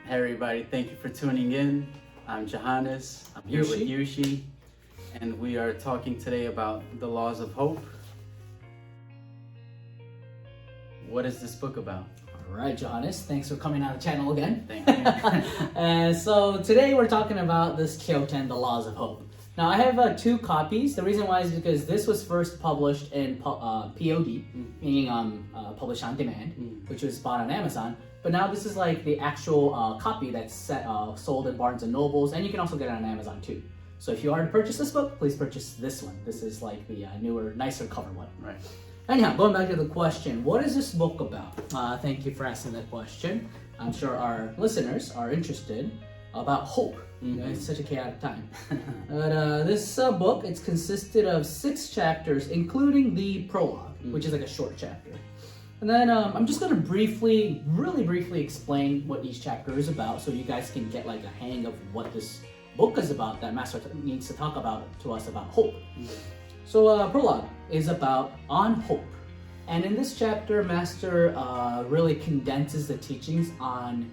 Hey everybody, thank you for tuning in. I'm Johannes. I'm here with Yushi, and we are talking today about the laws of hope. What is this book about? All right, Johannes, thanks for coming on the channel again. Thank you. And so today we're talking about this Kyoten, the laws of hope. Now I have 2 copies. The reason why is because this was first published in POD, meaning published on demand, which was bought on Amazon. But now this is like the actual copy that's sold in Barnes & Nobles, and you can also get it on Amazon too. So if you are to purchase this book, please purchase this one. This is like the newer, nicer cover one. Right. Anyhow, going back to the question, what is this book about? Thank you for asking that question. I'm sure our listeners are interested about hope. You know, it's such a chaotic time. But this book, it's consisted of 6 chapters, including the prologue, which is like a short chapter. And then I'm just going to really briefly explain what each chapter is about, so you guys can get like a hang of what this book is about that Master needs to talk about to us about hope. So prologue is about on hope. And in this chapter, Master really condenses the teachings on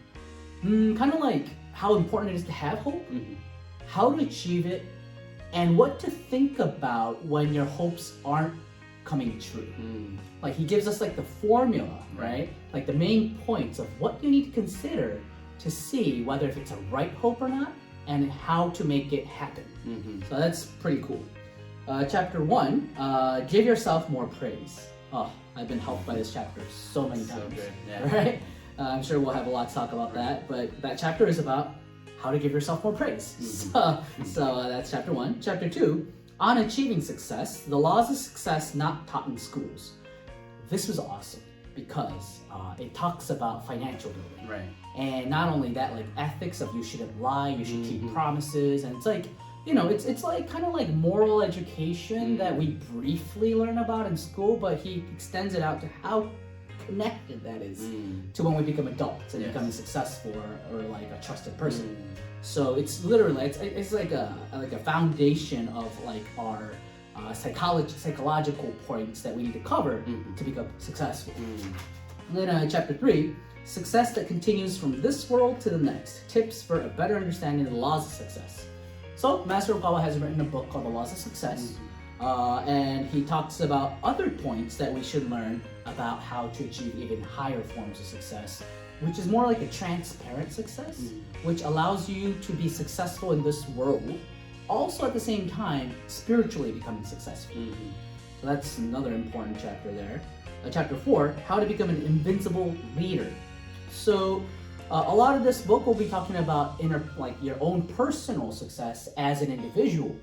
kind of like how important it is to have hope, how to achieve it, and what to think about when your hopes aren't coming true. Like he gives us like the formula, right? Like the main points of what you need to consider to see whether if it's a right hope or not, and how to make it happen. So that's pretty cool. Chapter 1, give yourself more praise. Oh, I've been helped by this chapter so many times. So good. Yeah. Right? I'm sure we'll have a lot to talk about that, but that chapter is about how to give yourself more praise. So that's chapter 1. Chapter 2, on achieving success, the laws of success not taught in schools. This was awesome because it talks about financial building. Right. And not only that, like ethics of you shouldn't lie, you should keep promises, and it's like, you know, it's like kind of like moral education that we briefly learn about in school, but he extends it out to how connected that is to when we become adults and becoming successful or like a trusted person. So it's literally it's like a foundation of like our psychological points that we need to cover to become successful. And then chapter 3, success that continues from this world to the next, tips for a better understanding of the laws of success. So Master Okawa has written a book called The Laws of Success, and he talks about other points that we should learn about how to achieve even higher forms of success, which is more like a transparent success, which allows you to be successful in this world, also at the same time spiritually becoming successful. So that's another important chapter there. Chapter 4, how to become an invincible leader. So a lot of this book will be talking about like your own personal success as an individual.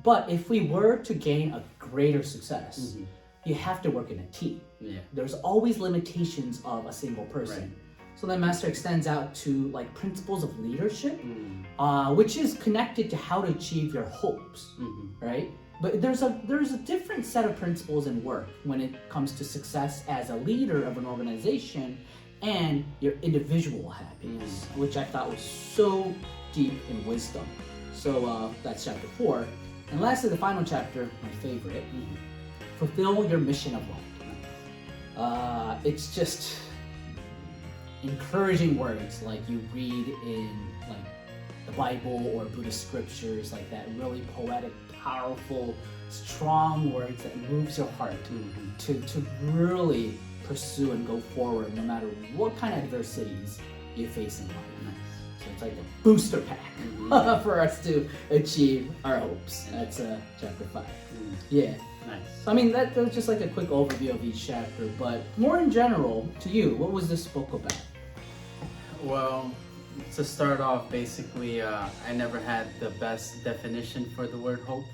But if we were to gain a greater success, you have to work in a team. There's always limitations of a single person. So then Master extends out to like principles of leadership, which is connected to how to achieve your hopes, right? But there's a different set of principles in work when it comes to success as a leader of an organization and your individual happiness, which I thought was so deep in wisdom. So that's chapter 4. And lastly, the final chapter, my favorite, fulfill your mission of life. It's just encouraging words like you read in like the Bible or Buddhist scriptures, like that really poetic, powerful, strong words that moves your heart to really pursue and go forward no matter what kind of adversities you face in life. So it's like a booster pack for us to achieve our hopes. That's chapter 5. Yeah. Nice. So I mean, that was just like a quick overview of each chapter, but more in general, to you, what was this book about? Well, to start off, basically, I never had the best definition for the word hope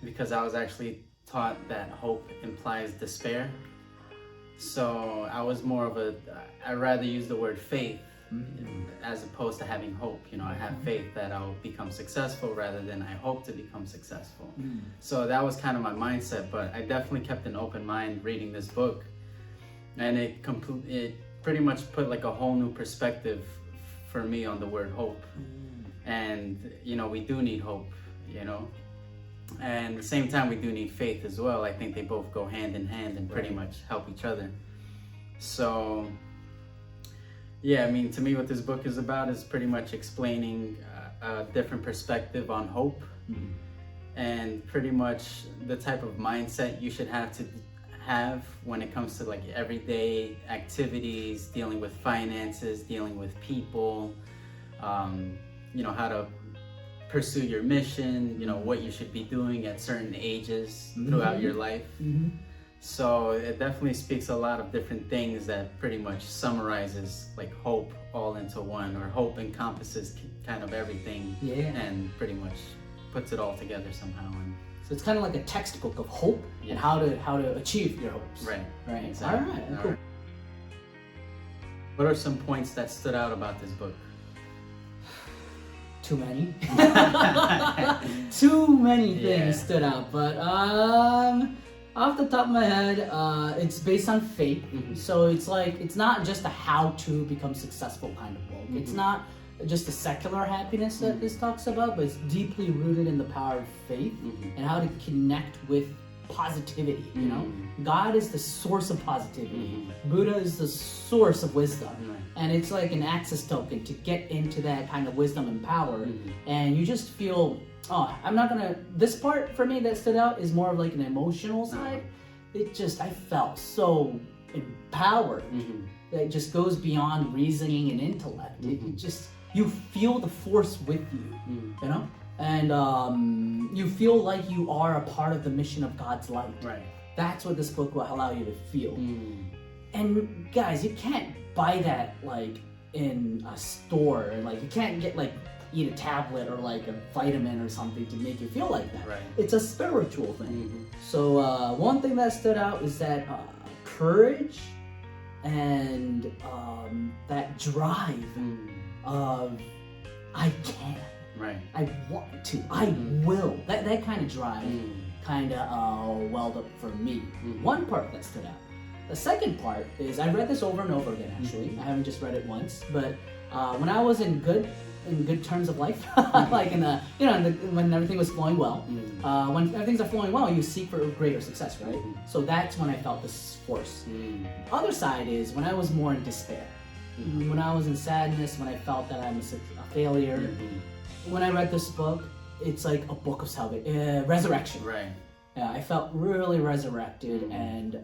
because I was actually taught that hope implies despair. So I was more of I'd rather use the word faith as opposed to having hope. You know, I have faith that I'll become successful rather than I hope to become successful. So that was kind of my mindset, but I definitely kept an open mind reading this book. And it pretty much put like a whole new perspective for me on the word hope. And, you know, we do need hope, you know. And at the same time, we do need faith as well. I think they both go hand in hand and pretty much help each other. So Yeah, I mean, to me, what this book is about is pretty much explaining a different perspective on hope, and pretty much the type of mindset you should have when it comes to like everyday activities, dealing with finances, dealing with people, you know, how to pursue your mission, you know, what you should be doing at certain ages throughout your life. So it definitely speaks a lot of different things that pretty much summarizes like hope all into one, or hope encompasses kind of everything, and pretty much puts it all together somehow. And so it's kind of like a textbook of hope and how to achieve your hopes. Right. Exactly. All right. Cool. What are some points that stood out about this book? Too many. Too many things stood out, but off the top of my head, it's based on faith. So it's like, it's not just a how to become successful kind of book. It's not just a secular happiness that this talks about, but it's deeply rooted in the power of faith and how to connect with positivity. You know, God is the source of positivity. Buddha is the source of wisdom, and it's like an access token to get into that kind of wisdom and power. And you just feel, oh, I'm not gonna. This part for me that stood out is more of like an emotional side. I felt so empowered. That it just goes beyond reasoning and intellect. It just, you feel the force with you, you know? And you feel like you are a part of the mission of God's light. Right. That's what this book will allow you to feel. And guys, you can't buy that like in a store. Like you can't get like, eat a tablet or like a vitamin or something to make you feel like that. Right. It's a spiritual thing. So one thing that stood out is that courage and that drive of I can. Right. I want to. I will. That kind of drive kind of welled up for me. One part that stood out. The second part is, I read this over and over again actually. I haven't just read it once, but when I was in good terms of life, like in the, you know, when everything was flowing well, when things are flowing well, you seek for greater success, right? So that's when I felt this force. The other side is when I was more in despair, when I was in sadness, when I felt that I was a failure. When I read this book, it's like a book of salvation, resurrection. Right. Yeah, I felt really resurrected and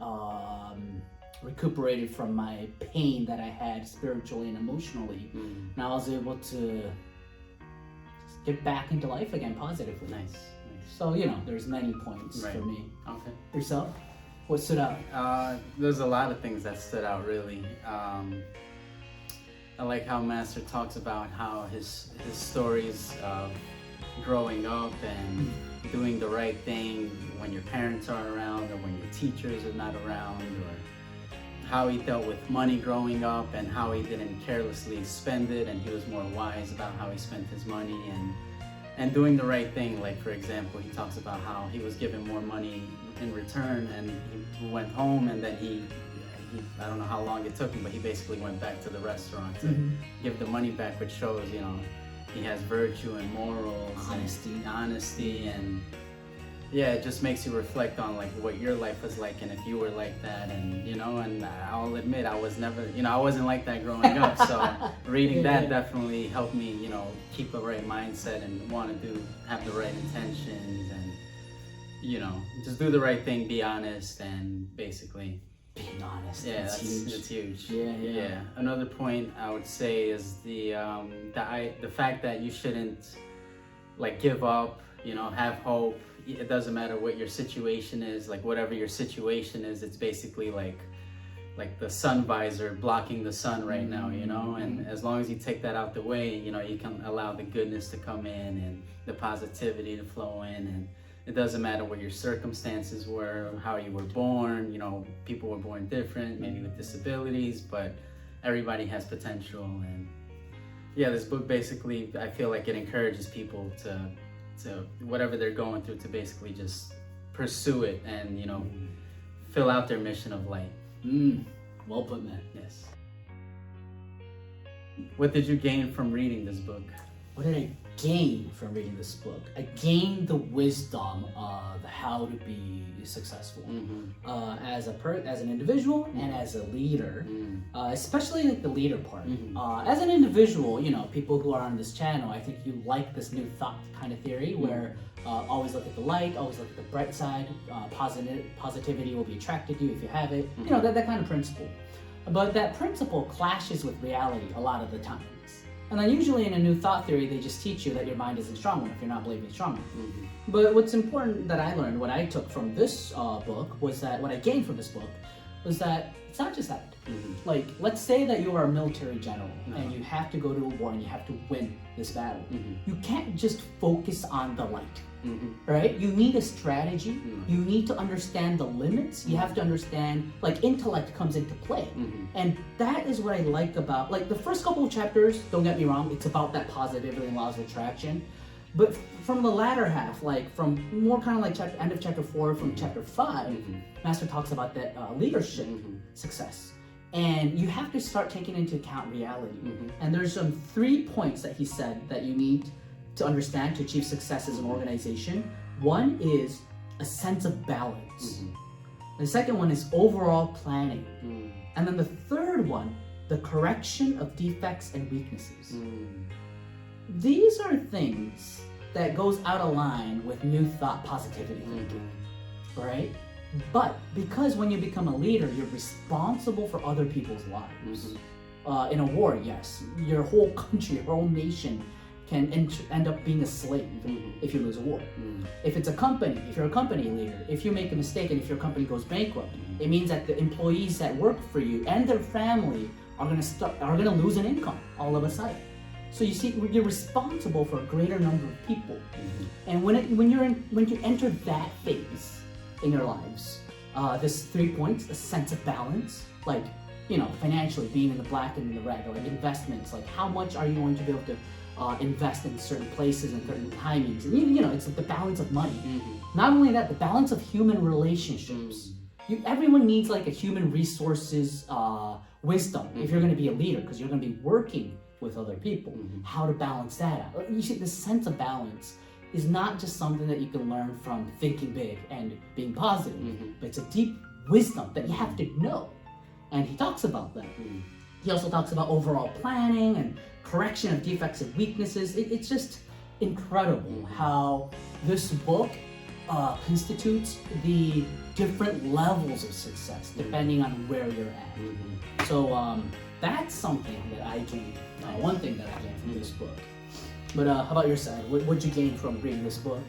recuperated from my pain that I had spiritually and emotionally. And I was able to just get back into life again positively. Nice. So, you know, there's many points for me. Okay. Yourself? What stood out? There's a lot of things that stood out really. I like how Master talks about how his stories of growing up and doing the right thing when your parents aren't around, or when your teachers are not around, or how he dealt with money growing up and how he didn't carelessly spend it, and he was more wise about how he spent his money and doing the right thing. Like for example, he talks about how he was given more money in return, and he went home, and then he I don't know how long it took him, but he basically went back to the restaurant to give the money back, which shows, you know, he has virtue and morals, honesty, and yeah, it just makes you reflect on like what your life was like, and if you were like that, and you know, and I'll admit I was never, you know, I wasn't like that growing up, so reading that definitely helped me, you know, keep the right mindset and want to have the right intentions, and you know, just do the right thing, be honest, and basically being honest. Yeah, that's huge. It's huge. Yeah. Another point I would say is the fact that you shouldn't like give up. You know, have hope. It doesn't matter what your situation is. Like whatever your situation is, it's basically like the sun visor blocking the sun right now. You know, and as long as you take that out the way, you know, you can allow the goodness to come in and the positivity to flow in, and it doesn't matter what your circumstances were, how you were born. You know, people were born different, maybe with disabilities, but everybody has potential. And yeah, this book basically, I feel like it encourages people to whatever they're going through, to basically just pursue it and, you know, fill out their mission of light. Well put, man. Yes. What did you gain from reading this book? what did I gain from reading this book? I gained the wisdom of how to be successful as an individual and as a leader, especially like the leader part. As an individual, you know, people who are on this channel, I think you like this new thought kind of theory where always look at the light, always look at the bright side. Positivity will be attracted to you if you have it. You know, that kind of principle. But that principle clashes with reality a lot of the times. And then usually in a new thought theory, they just teach you that your mind isn't strong enough, you're not believing it's strong enough. But what's important that I learned, what I took from this book, was that, what I gained from this book, was that it's not just that. Like, let's say that you are a military general and you have to go to a war and you have to win this battle. You can't just focus on the light, right? You need a strategy. You need to understand the limits. You have to understand, like, intellect comes into play. And that is what I like about, like, the first couple of chapters, don't get me wrong, it's about that positivity and laws of attraction. But from the latter half, like from more kind of like end of chapter 4, from chapter 5, Master talks about that leadership success. And you have to start taking into account reality. And there's some 3 points that he said that you need to understand to achieve success as an organization. One is a sense of balance. The second one is overall planning. And then the third one, the correction of defects and weaknesses. These are things that goes out of line with new thought positivity thinking, right? But because when you become a leader, you're responsible for other people's lives. In a war, yes, your whole country, your whole nation can end up being a slave if you lose a war. If it's a company, if you're a company leader, if you make a mistake and if your company goes bankrupt, it means that the employees that work for you and their family are gonna lose an income all of a sudden. So you see, you're responsible for a greater number of people. And when you enter that phase in your lives, this 3 points, a sense of balance, like, you know, financially being in the black and in the red, or like investments, like how much are you going to be able to invest in certain places and certain timings, and you know, it's like the balance of money. Not only that, the balance of human relationships. Everyone needs like a human resources wisdom if you're going to be a leader, because you're going to be working with other people. How to balance that out. You see, the sense of balance is not just something that you can learn from thinking big and being positive, but it's a deep wisdom that you have to know. And he talks about that. He also talks about overall planning and correction of defects and weaknesses. It's just incredible how this book constitutes the different levels of success depending on where you're at. So that's something that I gained. One thing that I gained from this book. But how about your side? What'd you gain from reading this book?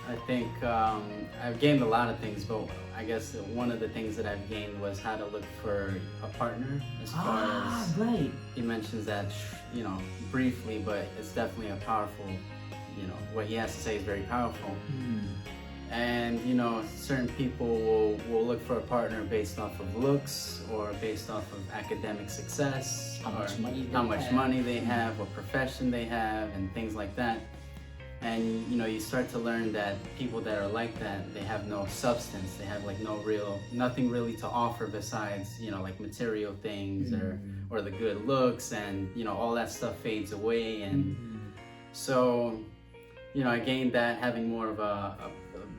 I think I've gained a lot of things, but I guess one of the things that I've gained was how to look for a partner. As far as right. He mentions that, you know, briefly, but it's definitely a powerful, you know, what he has to say is very powerful. And, you know, certain people will look for a partner based off of looks or based off of academic success, how much money they have, what profession they have, and things like that. And, you know, you start to learn that people that are like that, they have no substance. They have like nothing really to offer besides, you know, like material things or the good looks, and, you know, all that stuff fades away. And so, you know, I gained that, having more of a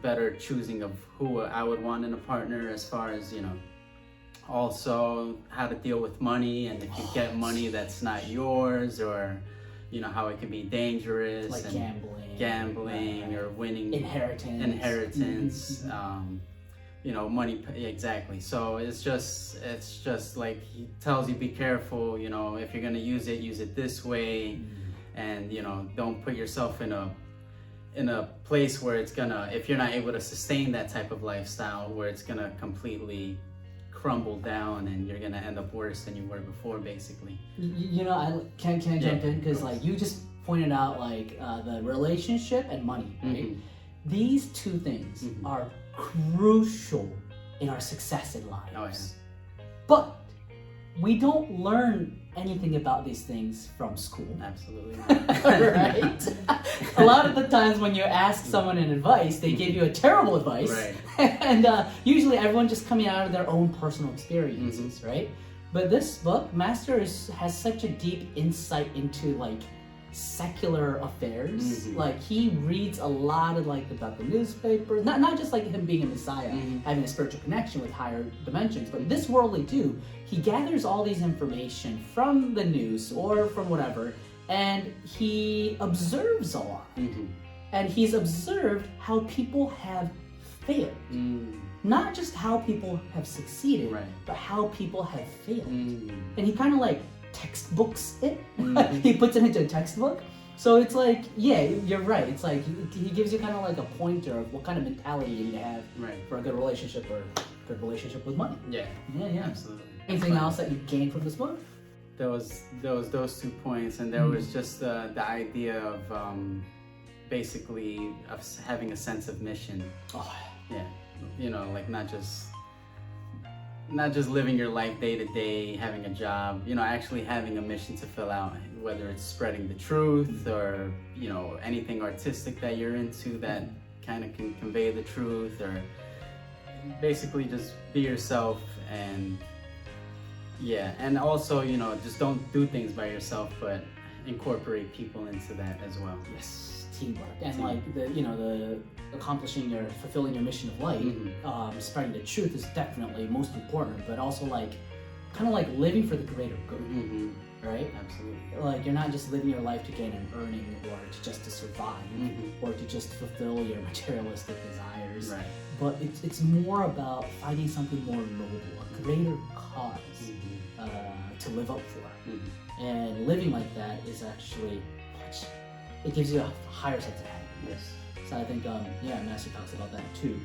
better choosing of who I would want in a partner, as far as, you know, also how to deal with money, and if you get money that's not yours, or, you know, how it can be dangerous, like and gambling or winning inheritance. You know, money, exactly. So it's just like he tells you, be careful, you know, if you're gonna use it this way, and, you know, don't put yourself in a place where it's gonna, if you're not able to sustain that type of lifestyle, where it's gonna completely crumble down and you're gonna end up worse than you were before, basically. You know, can I jump in? Because like you just pointed out, like the relationship and money, right? These two things are crucial in our success in lives. But we don't learn anything about these things from school. Absolutely right? A lot of the times when you ask someone an advice, they give you a terrible advice. Right. And usually everyone just coming out of their own personal experiences, right? But this book, Master has such a deep insight into like secular affairs. Mm-hmm. Like he reads a lot of like about the newspaper, not just like him being a messiah, having a spiritual connection with higher dimensions, but this worldly too. He gathers all these information from the news or from whatever, and he observes a lot. And he's observed how people have failed. Not just how people have succeeded, but how people have failed. And he kind of like textbooks it. He puts it into a textbook. So it's like, yeah, you're right. It's like he gives you kind of like a pointer of what kind of mentality you need to have for a good relationship or a good relationship with money. Yeah, absolutely. Anything else that you gained from this book? There was those 2 points, and there was just the idea of basically of having a sense of mission. Oh. Yeah, you know, like not just living your life day to day, having a job, you know, actually having a mission to fill out, whether it's spreading the truth or, you know, anything artistic that you're into that kind of can convey the truth, or basically just be yourself. And yeah, and also, you know, just don't do things by yourself, but incorporate people into that as well. Yes, teamwork. And like the fulfilling your mission of life, spreading the truth is definitely most important, but also like kind of like living for the greater good, right? Absolutely. Like you're not just living your life to gain an earning or to survive or to just fulfill your materialistic desires, but it's more about finding something more noble, a greater cause to live up for. And living like that is actually, it gives you a higher sense of happiness. So I think, Master talks about that too.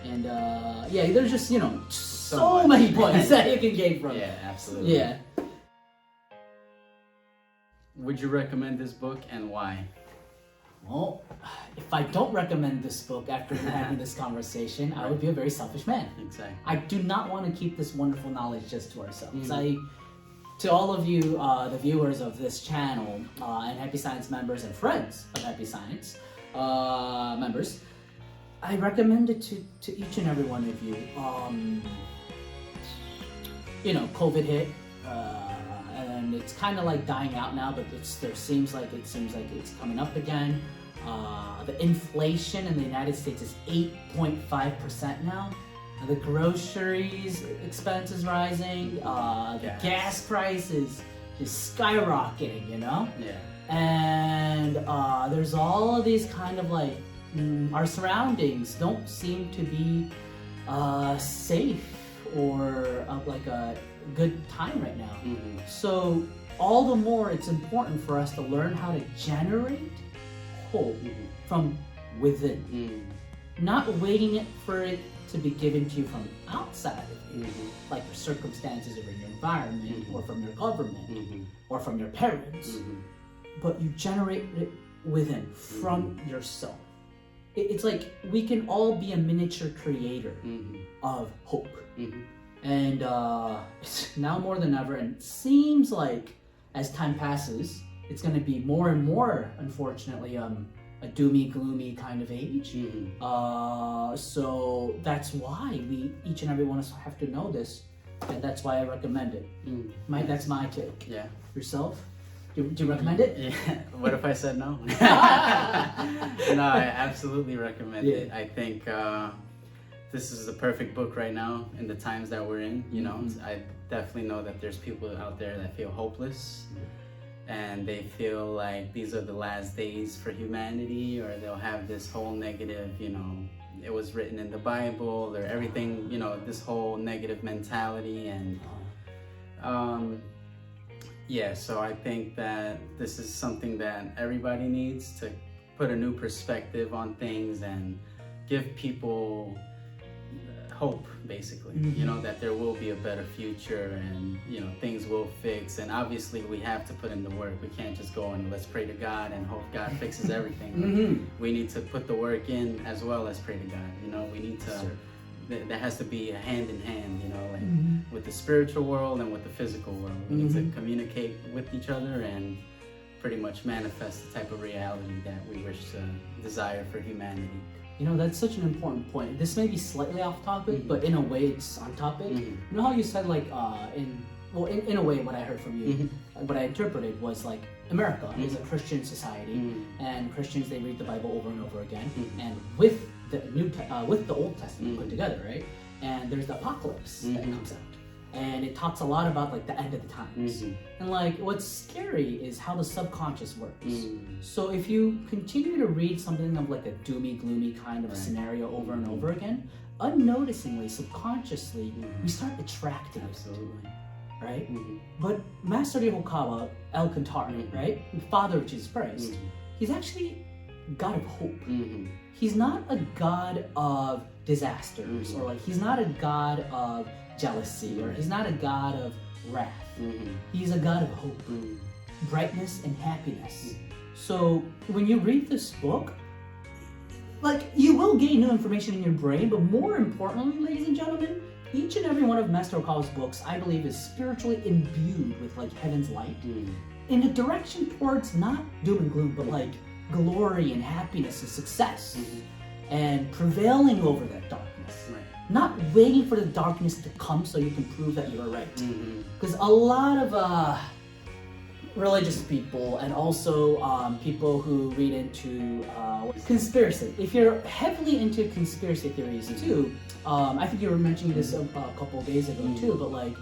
And there's just, so many points that you can gain from it. Yeah, absolutely. Yeah. Would you recommend this book, and why? Well, if I don't recommend this book after having this conversation, I would be a very selfish man. Exactly. I do not want to keep this wonderful knowledge just to ourselves. To all of you, the viewers of this channel, and Happy Science members and friends of Happy Science members, I recommend it to each and every one of you. COVID hit, and it's kind of like dying out now, but it seems like it's coming up again. The inflation in the United States is 8.5% now. The groceries expense is rising. The gas price is skyrocketing, Yeah. And there's all of these kind of like, our surroundings don't seem to be safe or like a good time right now. So all the more it's important for us to learn how to generate hope from within. Not waiting for it to be given to you from outside of you, like your circumstances or your environment or from your government or from your parents, but you generate it within, from yourself. It's like we can all be a miniature creator of hope. And it's now more than ever, and it seems like as time passes, it's going to be more and more, unfortunately, a doomy, gloomy kind of age. So that's why each and every one of us have to know this, and that's why I recommend it. That's my take. Yeah. Yourself? Do you recommend it? Yeah. What if I said no? No, I absolutely recommend it. I think this is the perfect book right now in the times that we're in. I definitely know that there's people out there that feel hopeless. And they feel like these are the last days for humanity, or they'll have this whole negative, it was written in the Bible, or everything, this whole negative mentality. And so I think that this is something that everybody needs to put a new perspective on things and give people hope, basically, that there will be a better future, and things will fix. And obviously we have to put in the work. We can't just go and let's pray to God and hope God fixes everything. We need to put the work in as well as pray to God. We need to, there has to be a hand in hand, with the spiritual world and with the physical world. We need to communicate with each other and pretty much manifest the type of reality that we wish to desire for humanity. That's such an important point. This may be slightly off topic, but in a way it's on topic. You know how you said like in well, in a way, what I heard from you, what I interpreted was like America is a Christian society, and Christians, they read the Bible over and over again, and with the with the Old Testament put together, right? And there's the apocalypse that comes out, and it talks a lot about like the end of the times. And like what's scary is how the subconscious works. So if you continue to read something of like a doomy, gloomy kind of scenario over and over again, unnoticingly, subconsciously, we start attracting it. Right? But Master Yehokawa, El Kantari, right? Father of Jesus Christ, he's actually God of hope. He's not a God of disasters, or like he's not a God of jealousy, or he's not a God of wrath. He's a God of hope, brightness, and happiness. So when you read this book, like you will gain new information in your brain, but more importantly, ladies and gentlemen, each and every one of Master Okawa's books, I believe, is spiritually imbued with like heaven's light, in a direction towards not doom and gloom, but like glory and happiness and success, and prevailing over that darkness. Not waiting for the darkness to come so you can prove that you are right. Because a lot of religious people and also people who read into conspiracy. If you're heavily into conspiracy theories too, I think you were mentioning this a couple of days ago too, but like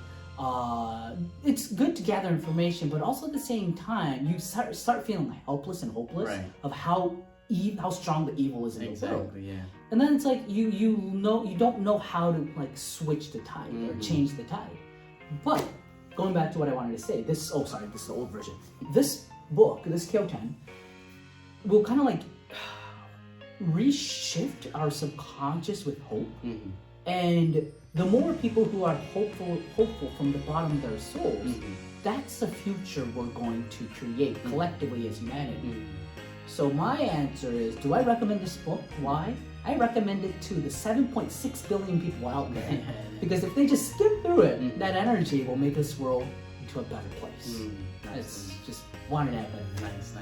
it's good to gather information, but also at the same time you start feeling helpless and hopeless of how strong the evil is in the world. And then it's like you don't know how to like switch the tide or change the tide. But going back to what I wanted to say, this is the old version. This book, this Kyoten, will kind of like reshift our subconscious with hope. And the more people who are hopeful from the bottom of their souls, that's the future we're going to create collectively as humanity. So my answer is, do I recommend this book? Why? I recommend it to the 7.6 billion people out there. Because if they just skip through it, that energy will make this world into a better place. It's just wanted to have that. Nice.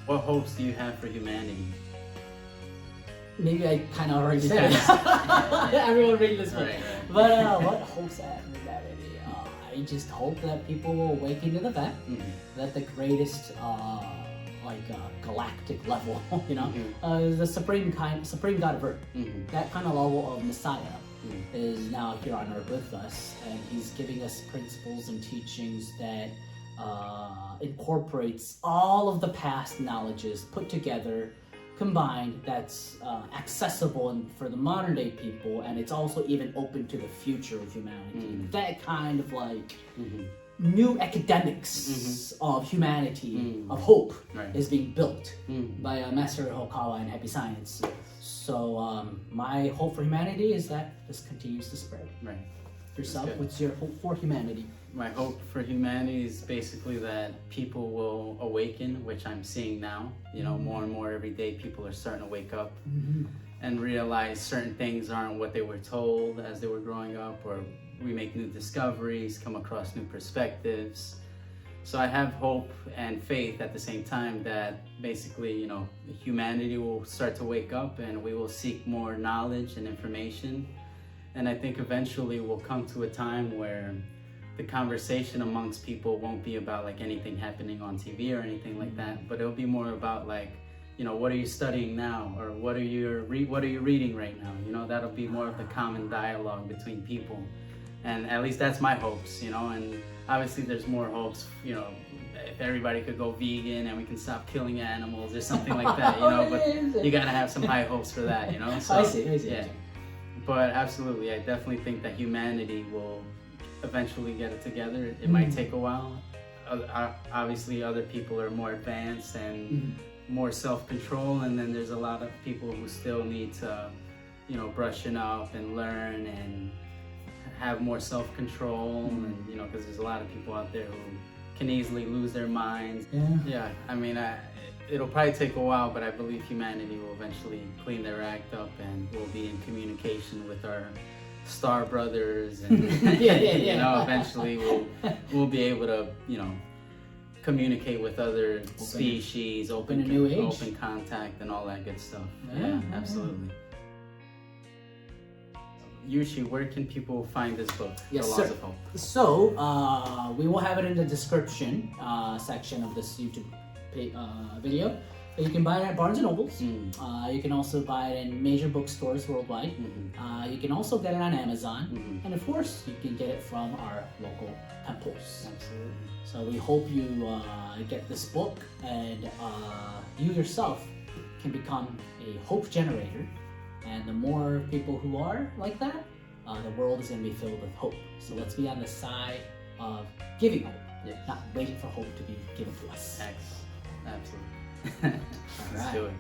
What hopes do you have for humanity? Maybe I kind of already said it. Everyone read this book. But what hopes I have for humanity? I just hope that people will awaken to the fact that the greatest galactic level, the supreme God of Earth, that kind of level of Messiah is now here on Earth with us, and he's giving us principles and teachings that incorporates all of the past knowledges put together, combined, that's accessible and for the modern day people, and it's also even open to the future of humanity. That kind of like new academics of humanity, of hope, is being built by Master Hokawa and Happy Science. So my hope for humanity is that this continues to spread. Yourself, what's your hope for humanity? My hope for humanity is basically that people will awaken, which I'm seeing now. More and more every day people are starting to wake up and realize certain things aren't what they were told as they were growing up, or we make new discoveries, come across new perspectives. So I have hope and faith at the same time that basically, humanity will start to wake up and we will seek more knowledge and information. And I think eventually we'll come to a time where the conversation amongst people won't be about like anything happening on TV or anything like that, but it'll be more about like, what are you studying now, or what are you reading right now? That'll be more of the common dialogue between people, and at least that's my hopes. And obviously there's more hopes. If everybody could go vegan and we can stop killing animals or something like that. But you gotta have some high hopes for that. So, I see. Yeah. But absolutely, I definitely think that humanity will eventually get it together. It might take a while. Obviously, other people are more advanced and more self-control, and then there's a lot of people who still need to, brushing up and learn and have more self-control, and because there's a lot of people out there who can easily lose their minds. I mean, it'll probably take a while, but I believe humanity will eventually clean their act up, and we'll be in communication with our star brothers, and eventually we'll be able to communicate with other species, open a new age, open contact, and all that good stuff. Absolutely. Yuchi, where can people find this book, Yes, The Laws sir. of Hope? So, we will have it in the description section of this YouTube video. But you can buy it at Barnes & Nobles. You can also buy it in major bookstores worldwide. You can also get it on Amazon. And of course, you can get it from our local temples. Absolutely. So we hope you get this book and you yourself can become a hope generator. And the more people who are like that, the world is going to be filled with hope. So let's be on the side of giving hope, not waiting for hope to be given to us. Absolutely. All Let's right. do it.